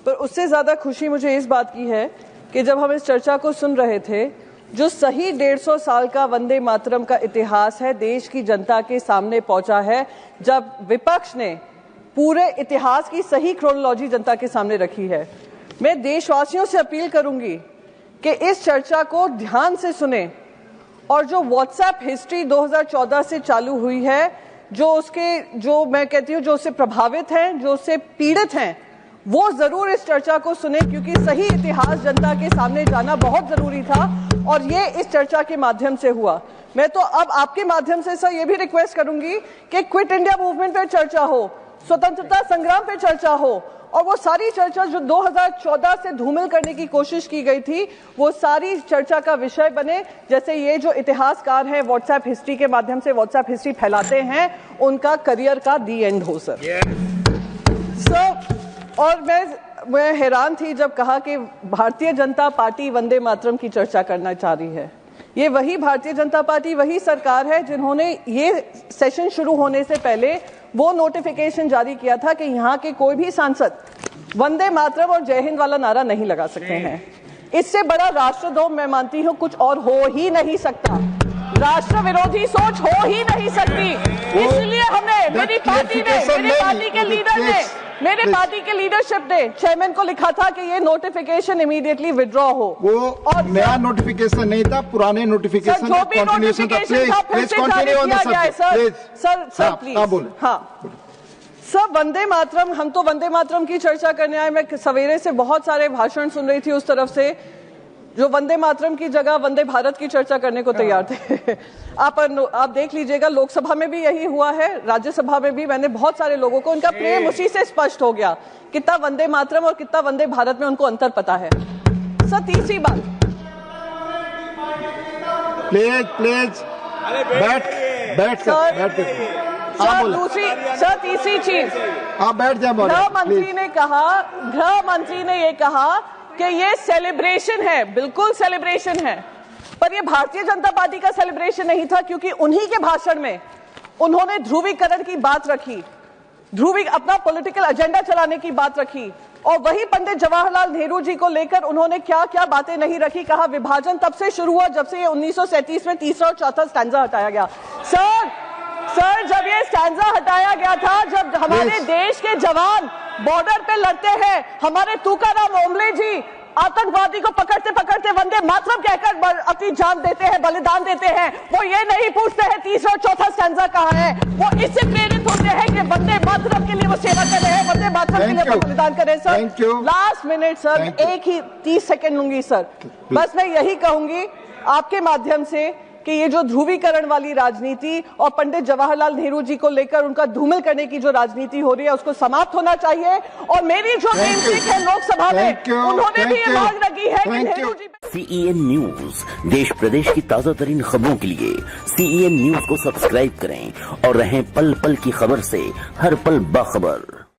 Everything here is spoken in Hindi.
पर उससे ज्यादा खुशी मुझे इस बात की है कि जब हम इस चर्चा को सुन रहे थे, जो सही 150 साल का वंदे मातरम का इतिहास है देश की जनता के सामने पहुंचा है, जब विपक्ष ने पूरे इतिहास की सही क्रोनोलॉजी जनता के सामने रखी है। मैं देशवासियों से अपील करूंगी कि इस चर्चा को ध्यान से सुने और जो व्हाट्सएप हिस्ट्री 2014 से चालू हुई है, जो मैं कहती हूँ जो उससे प्रभावित हैं, जो उससे पीड़ित हैं, वो जरूर इस चर्चा को सुने, क्योंकि सही इतिहास जनता के सामने जाना बहुत जरूरी था और ये इस चर्चा के माध्यम से हुआ। मैं तो अब आपके माध्यम से सर ये भी रिक्वेस्ट करूंगी कि क्विट इंडिया मूवमेंट पे चर्चा हो, स्वतंत्रता संग्राम पे चर्चा हो, और वो सारी चर्चा जो 2014 से धूमिल करने की कोशिश की गई थी, वो सारी चर्चा का विषय बने। जैसे ये जो इतिहासकार हैं व्हाट्सएप हिस्ट्री के माध्यम से व्हाट्सएप हिस्ट्री फैलाते हैं, उनका करियर का दी एंड हो सर। और मैं हैरान थी जब कहा कि भारतीय जनता पार्टी वंदे मातरम की चर्चा करना चाह रही है। ये वही भारतीय जनता पार्टी, वही सरकार है जिन्होंने ये सेशन शुरू होने से पहले वो नोटिफिकेशन जारी किया था कि यहाँ के कोई भी सांसद वंदे मातरम और जय हिंद वाला नारा नहीं लगा सकते हैं। इससे बड़ा राष्ट्रद्रोह मैं मानती हूँ कुछ और हो ही नहीं सकता। राष्ट्र विरोधी सोच हो ही नहीं सकती। इसलिए हमने, मेरी पार्टी के लीडरशिप ने चेयरमैन को लिखा था कि ये नोटिफिकेशन इमीडिएटली विड्रॉ हो। वो और नया नोटिफिकेशन नहीं था, पुराने नोटिफिकेशन जो भी नोटिफिकेशन था फिर से जारी किया गया है सर प्लीज। हाँ सर, वंदे मातरम, हम तो वंदे मातरम की चर्चा करने आए। मैं सवेरे से बहुत सारे भाषण सुन रही थी उस तरफ से जो वंदे मातरम की जगह वंदे भारत की चर्चा करने को तैयार थे। आप देख लीजिएगा, लोकसभा में भी यही हुआ है, राज्यसभा में भी। मैंने बहुत सारे लोगों को, उनका प्रेम उसी से स्पष्ट हो गया, कितना वंदे मातरम और कितना वंदे भारत में उनको अंतर पता है। सर तीसरी बात, प्लीज तीसरी चीज, आप बैठ जाए। गृह मंत्री ने ये कहा कि ये सेलिब्रेशन है। बिल्कुल सेलिब्रेशन है, पर ये भारतीय जनता पार्टी का सेलिब्रेशन नहीं था, क्योंकि उन्हीं के भाषण में उन्होंने ध्रुवीकरण की बात रखी, अपना पॉलिटिकल एजेंडा चलाने की बात रखी। और वही पंडित जवाहरलाल नेहरू जी को लेकर उन्होंने क्या क्या बातें नहीं रखी। कहा विभाजन तब से शुरू हुआ जब से ये 1937 में तीसरा और चौथा स्टैंजा हटाया गया। सर जब ये स्टैंजा हटाया गया था, जब हमारे देश के जवान बॉर्डर पे लड़ते हैं, हमारे तुकाराम ओमले जी आतंकवादी को पकड़ते पकड़ते वंदे मातरम कहकर अपनी जान देते हैं, बलिदान देते हैं। वो ये नहीं पूछते हैं तीसरा और चौथा स्टैंजा कहाँ है। वो इससे प्रेरित होते हैं कि वंदे मातरम के लिए वो सेवा कर रहे हैं, वंदे मातरम के लिए वो बलिदान कर रहे हैं। सर लास्ट मिनट सर, एक ही 30 सेकेंड लूंगी सर। बस मैं यही कहूंगी आपके माध्यम से कि ये जो ध्रुवीकरण वाली राजनीति और पंडित जवाहरलाल नेहरू जी को लेकर उनका धूमिल करने की जो राजनीति हो रही है, उसको समाप्त होना चाहिए। और मेरी जो नेमसेक है लोकसभा में, उन्होंने भी ये मांग रखी है कि नेहरू जी। CEN न्यूज, देश प्रदेश की ताजा तरीन खबरों के लिए CEN न्यूज को सब्सक्राइब करें और रहें पल पल की खबर से हर पल बाखबर।